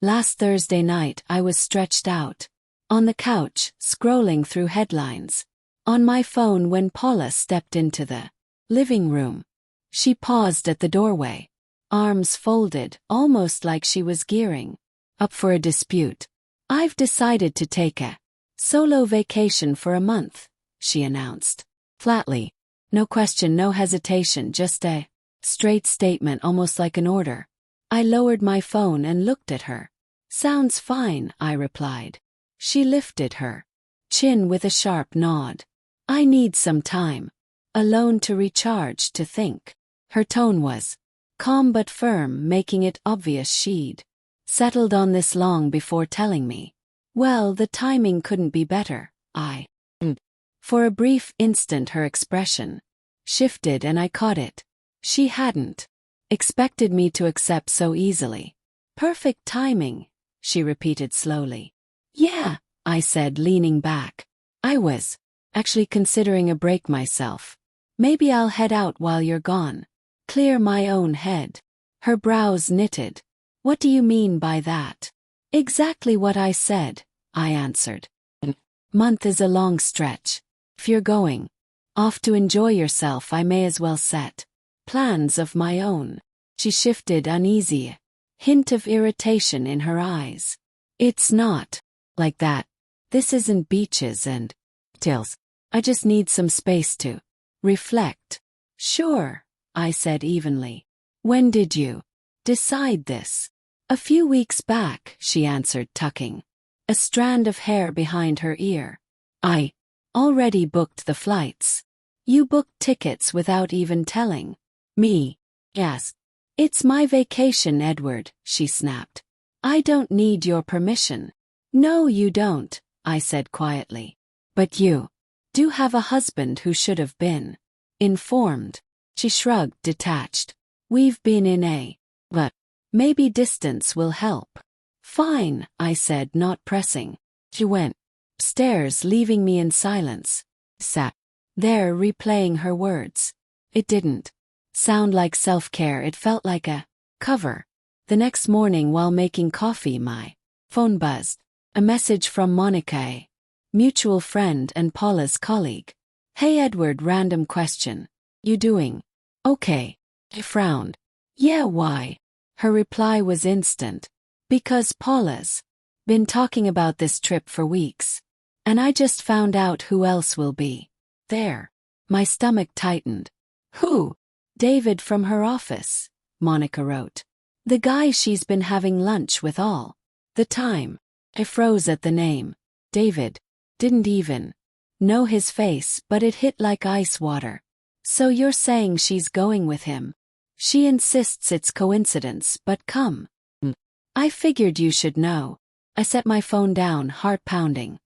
Last Thursday night I was stretched out on the couch, scrolling through headlines on my phone when Paula stepped into the living room. She paused at the doorway, arms folded, almost like she was gearing up for a dispute. "I've decided to take a solo vacation for a month," she announced. Flatly. No question, no hesitation, just a straight statement, almost like an order. I lowered my phone and looked at her. "Sounds fine," I replied. She lifted her chin with a sharp nod. "I need some time alone to recharge, to think." Her tone was calm but firm, making it obvious she'd settled on this long before telling me. Well, the timing couldn't be better. For a brief instant her expression shifted and I caught it. She hadn't expected me to accept so easily. "Perfect timing," she repeated slowly. "Yeah," I said, leaning back. "I was actually considering a break myself. Maybe I'll head out while you're gone. Clear my own head." Her brows knitted. "What do you mean by that?" "Exactly what I said," I answered. "Month is a long stretch. If you're going off to enjoy yourself, I may as well set plans of my own." She shifted, uneasy, hint of irritation in her eyes. "It's not like that. This isn't beaches and tails. I just need some space to reflect." "Sure," I said evenly. "When did you decide this?" "A few weeks back," she answered, tucking a strand of hair behind her ear. "I already booked the flights." "You booked tickets without even telling me?" "Yes. It's my vacation, Edward," she snapped. "I don't need your permission." "No, you don't," I said quietly. "But you do have a husband who should have been informed." She shrugged, detached. "We've been in a but maybe distance will help." "Fine," I said, not pressing. She went upstairs, leaving me in silence. Sat there replaying her words. It didn't sound like self-care, it felt like a cover. The next morning, while making coffee, my phone buzzed. A message from Monica, a mutual friend and Paula's colleague. "Hey Edward, random question. You doing okay?" I frowned. "Yeah, why?" Her reply was instant. "Because Paula's been talking about this trip for weeks. And I just found out who else will be there." My stomach tightened. "Who?" "David from her office," Monica wrote. "The guy she's been having lunch with all the time." I froze at the name. David. Didn't even know his face, but it hit like ice water. "So you're saying she's going with him?" "She insists it's coincidence, but come. I figured you should know." I set my phone down, heart pounding.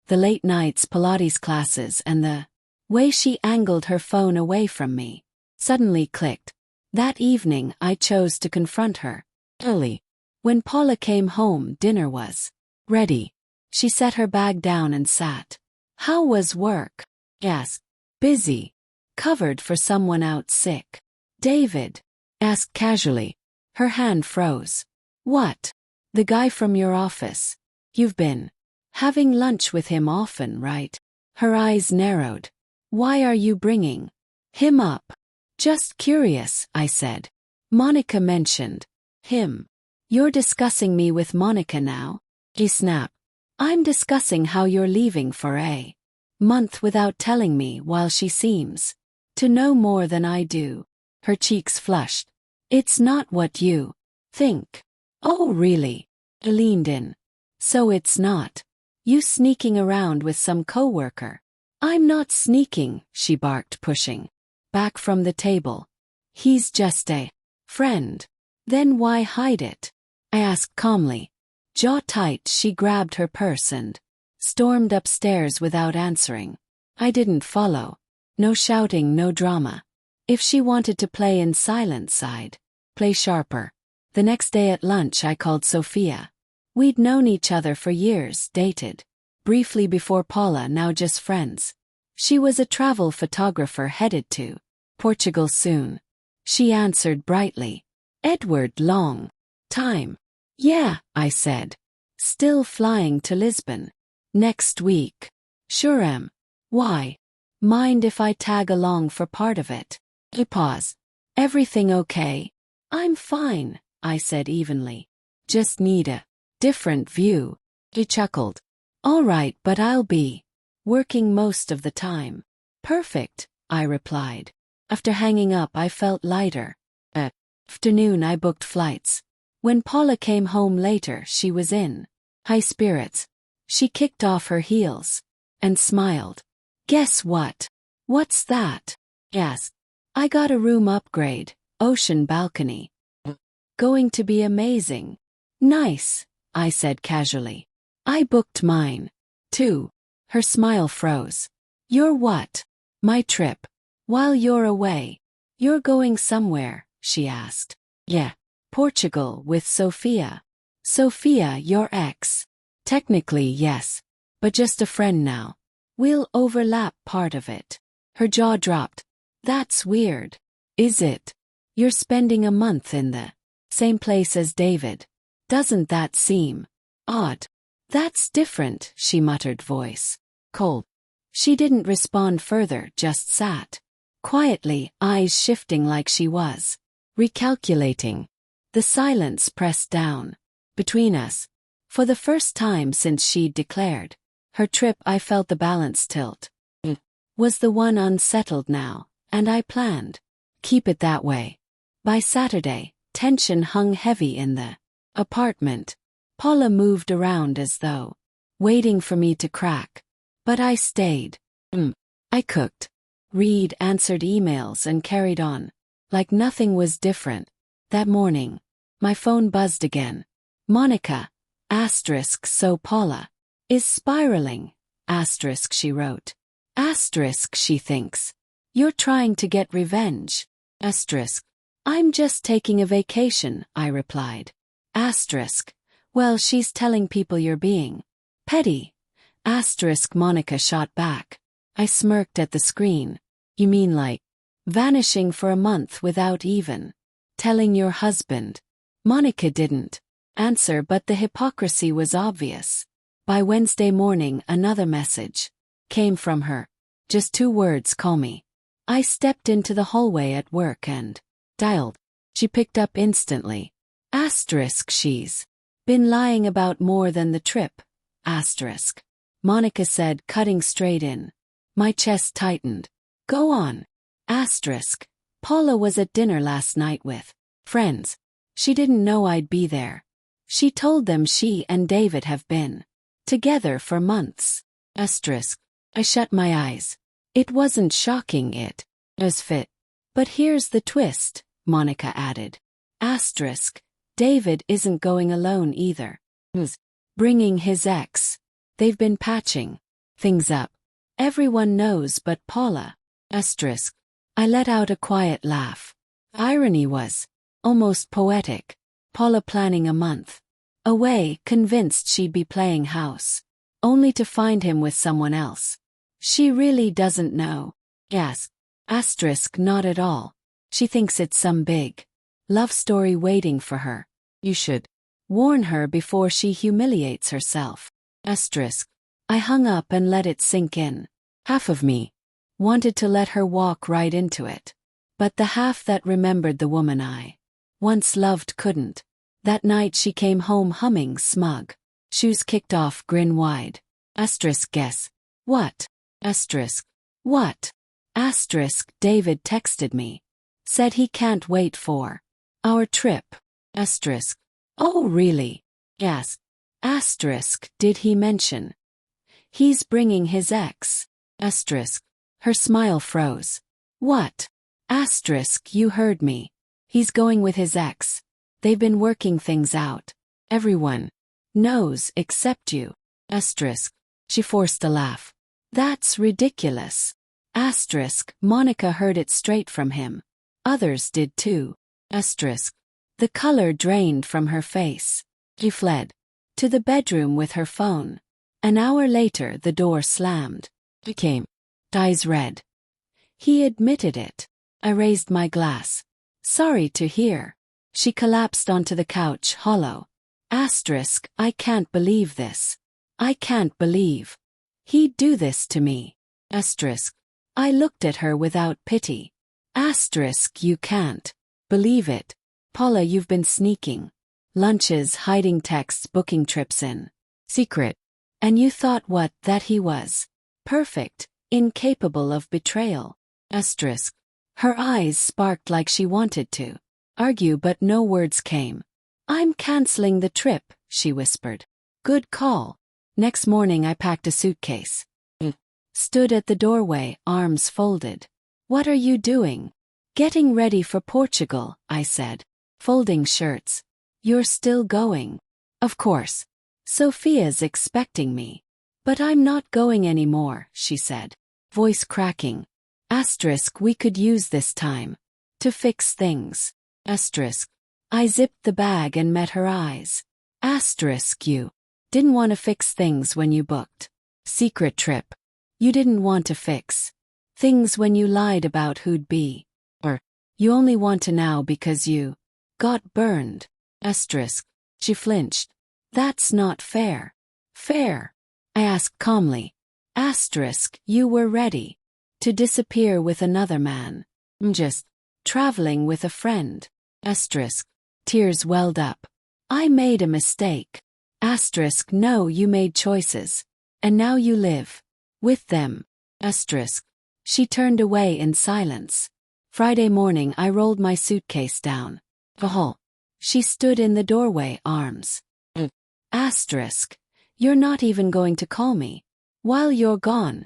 The late nights, Pilates classes, and the way she angled her phone away from me suddenly clicked. That evening I chose to confront her early. When Paula came home, dinner was ready. She set her bag down and sat. "How was work?" I asked. "Busy. Covered for someone out sick." David asked casually. Her hand froze. "What?" "The guy from your office. You've been having lunch with him often, right?" Her eyes narrowed. "Why are you bringing him up?" "Just curious," I said. "Monica mentioned him." "You're discussing me with Monica now?" He snapped. "I'm discussing how you're leaving for a month without telling me, while she seems to know more than I do." Her cheeks flushed. "It's not what you think." "Oh, really?" I leaned in. "So it's not you sneaking around with some coworker?" "I'm not sneaking," she barked, pushing back from the table. "He's just a friend." "Then why hide it?" I asked calmly. Jaw tight, she grabbed her purse and stormed upstairs without answering. I didn't follow. No shouting, no drama. If she wanted to play in silence, I'd play sharper. The next day at lunch I called Sophia. We'd known each other for years, dated briefly before Paula, now just friends. She was a travel photographer headed to Portugal soon. She answered brightly. "Edward, long time." Yeah, I said. Still flying to Lisbon. Next week. Sure am. Why? Mind if I tag along for part of it? He paused. Everything okay? I'm fine, I said evenly. Just need a different view. He chuckled. All right, but I'll be working most of the time. Perfect, I replied. After hanging up, I felt lighter. At afternoon, I booked flights. When Paula came home later, she was in high spirits. She kicked off her heels and smiled. Guess what? What's that? Yes. I got a room upgrade, ocean balcony. Going to be amazing. Nice, I said casually. I booked mine, too. Her smile froze. Your what? My trip. While you're away. You're going somewhere, she asked. Yeah. Portugal with Sophia. Sophia, your ex. Technically, yes. But just a friend now. We'll overlap part of it. Her jaw dropped. That's weird. Is it? You're spending a month in the same place as David. Doesn't that seem odd? That's different, she muttered, voice cold. She didn't respond further, just sat quietly, eyes shifting like she was recalculating. The silence pressed down between us. For the first time since she'd declared her trip, I felt the balance tilt. Was the one unsettled now, and I planned keep it that way. By Saturday, tension hung heavy in the apartment. Paula moved around as though waiting for me to crack. But I stayed. I cooked, read, answered emails, and carried on like nothing was different. That morning, my phone buzzed again. Monica, asterisk, so Paula is spiraling, asterisk, she wrote. Asterisk, she thinks you're trying to get revenge. Asterisk, I'm just taking a vacation, I replied. Asterisk, well, she's telling people you're being petty. Asterisk, Monica shot back. I smirked at the screen. You mean like vanishing for a month without even telling your husband? Monica didn't answer, but the hypocrisy was obvious. By Wednesday morning, another message came from her. Just 2 words, call me. I stepped into the hallway at work and dialed. She picked up instantly. Asterisk, she's been lying about more than the trip. Asterisk. Monica said, cutting straight in. My chest tightened. Go on. Asterisk. Paula was at dinner last night with friends. She didn't know I'd be there. She told them she and David have been together for months. Asterisk. I shut my eyes. It wasn't shocking, it was fit. But here's the twist, Monica added. Asterisk. David isn't going alone either. He's bringing his ex. They've been patching things up. Everyone knows but Paula. Asterisk. I let out a quiet laugh. Irony was almost poetic. Paula planning a month away, convinced she'd be playing house, only to find him with someone else. She really doesn't know. Yes. Asterisk, not at all. She thinks it's some big love story waiting for her. You should warn her before she humiliates herself. Asterisk. I hung up and let it sink in. Half of me wanted to let her walk right into it. But the half that remembered the woman I once loved couldn't. That night she came home humming, smug. Shoes kicked off, grin wide. Asterisk, guess what? Asterisk. What? Asterisk, David texted me. Said he can't wait for our trip. Asterisk. Oh, really? Yes. Asterisk, did he mention he's bringing his ex? Asterisk. Her smile froze. What? Asterisk, you heard me. He's going with his ex. They've been working things out. Everyone knows except you. Asterisk. She forced a laugh. That's ridiculous. Asterisk. Monica heard it straight from him. Others did too. Asterisk. The color drained from her face. She fled to the bedroom with her phone. An hour later, the door slammed. She came, eyes red. He admitted it. I raised my glass. Sorry to hear. She collapsed onto the couch, hollow. I can't believe this. I can't believe. He'd do this to me. I looked at her without pity. You can't believe it. Paula, you've been sneaking. Lunches, hiding texts, booking trips in secret. And you thought what, that he was perfect, incapable of betrayal. Her eyes sparked like she wanted to argue, but no words came. I'm canceling the trip, she whispered. Good call. Next morning I packed a suitcase. Stood at the doorway, arms folded. What are you doing? Getting ready for Portugal, I said. Folding shirts. You're still going? Of course. Sophia's expecting me. But I'm not going anymore, she said. Voice cracking. We could use this time to fix things. I zipped the bag and met her eyes. You didn't want to fix things when you booked secret trip. You didn't want to fix things when you lied about who'd be. Or you only want to now because you got burned. She flinched. That's not fair. Fair? I asked calmly. You were ready to disappear with another man. Just traveling with a friend. Tears welled up. I made a mistake. No, you made choices. And now you live with them. She turned away in silence. Friday morning I rolled my suitcase down the hall. She stood in the doorway, arms. You're not even going to call me while you're gone.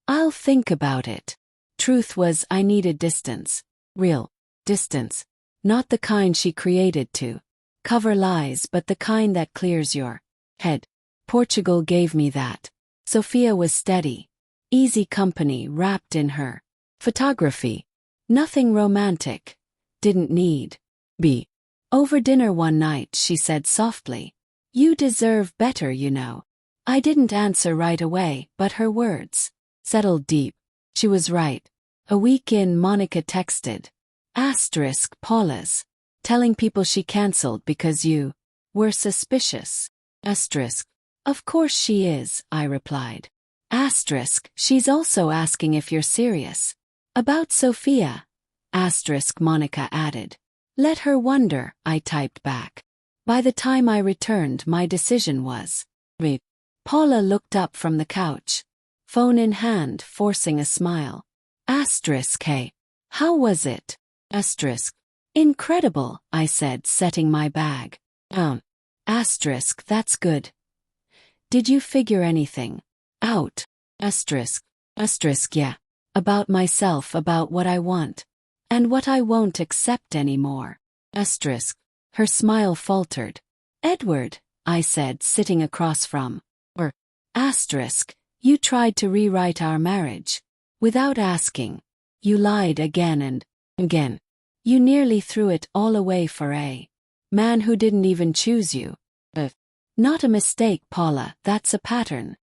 I'll think about it. Truth was, I needed distance. Real distance. Not the kind she created to cover lies, but the kind that clears your head. Portugal gave me that. Sophia was steady. Easy company wrapped in her photography. Nothing romantic. Didn't need be. Over dinner one night she said softly, "You deserve better, you know." I didn't answer right away, but her words settled deep. She was right. A week in, Monica texted. Paula's telling people she cancelled because you were suspicious. Of course she is, I replied. She's also asking if you're serious about Sophia. Monica added. Let her wonder, I typed back. By the time I returned, my decision was read. Paula looked up from the couch, phone in hand, forcing a smile. Hey, how was it? Incredible, I said, setting my bag down. That's good. Did you figure anything out? Yeah. About myself, about what I want. And what I won't accept anymore. Her smile faltered. Edward, I said, sitting across from her. You tried to rewrite our marriage. Without asking. You lied again and again. You nearly threw it all away for a man who didn't even choose you. Not a mistake, Paula, that's a pattern.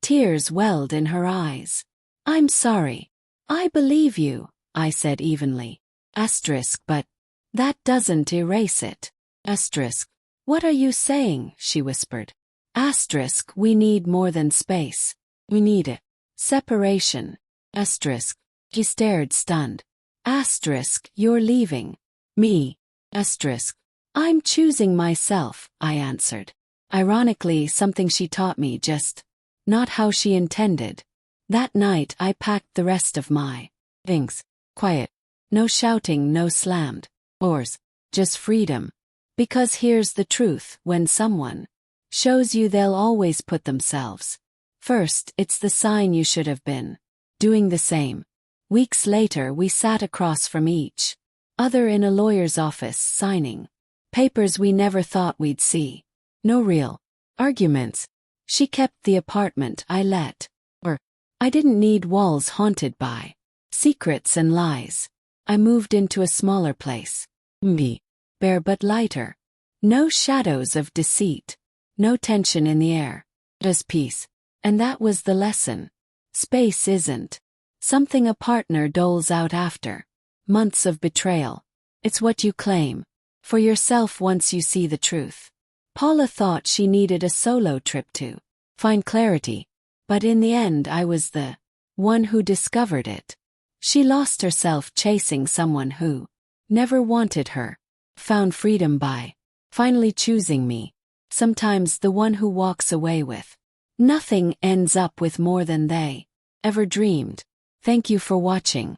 Tears welled in her eyes. I'm sorry. I believe you, I said evenly. But that doesn't erase it. What are you saying? She whispered. We need more than space. We need it. Separation. He stared, stunned. You're leaving me. I'm choosing myself, I answered. Ironically, something she taught me, just not how she intended. That night I packed the rest of my things. Quiet. No shouting, no slammed doors. Just freedom. Because here's the truth, when someone shows you they'll always put themselves first, it's the sign you should have been doing the same. Weeks later we sat across from each other in a lawyer's office, signing papers we never thought we'd see. No real arguments. She kept the apartment I let her. I didn't need walls haunted by secrets and lies. I moved into a smaller place. Bare but lighter. No shadows of deceit. No tension in the air. Just peace. And that was the lesson. Space isn't something a partner doles out after months of betrayal. It's what you claim for yourself once you see the truth. Paula thought she needed a solo trip to find clarity, but in the end I was the one who discovered it. She lost herself chasing someone who never wanted her, found freedom by finally choosing me. Sometimes the one who walks away with nothing ends up with more than they ever dreamed. Thank you for watching.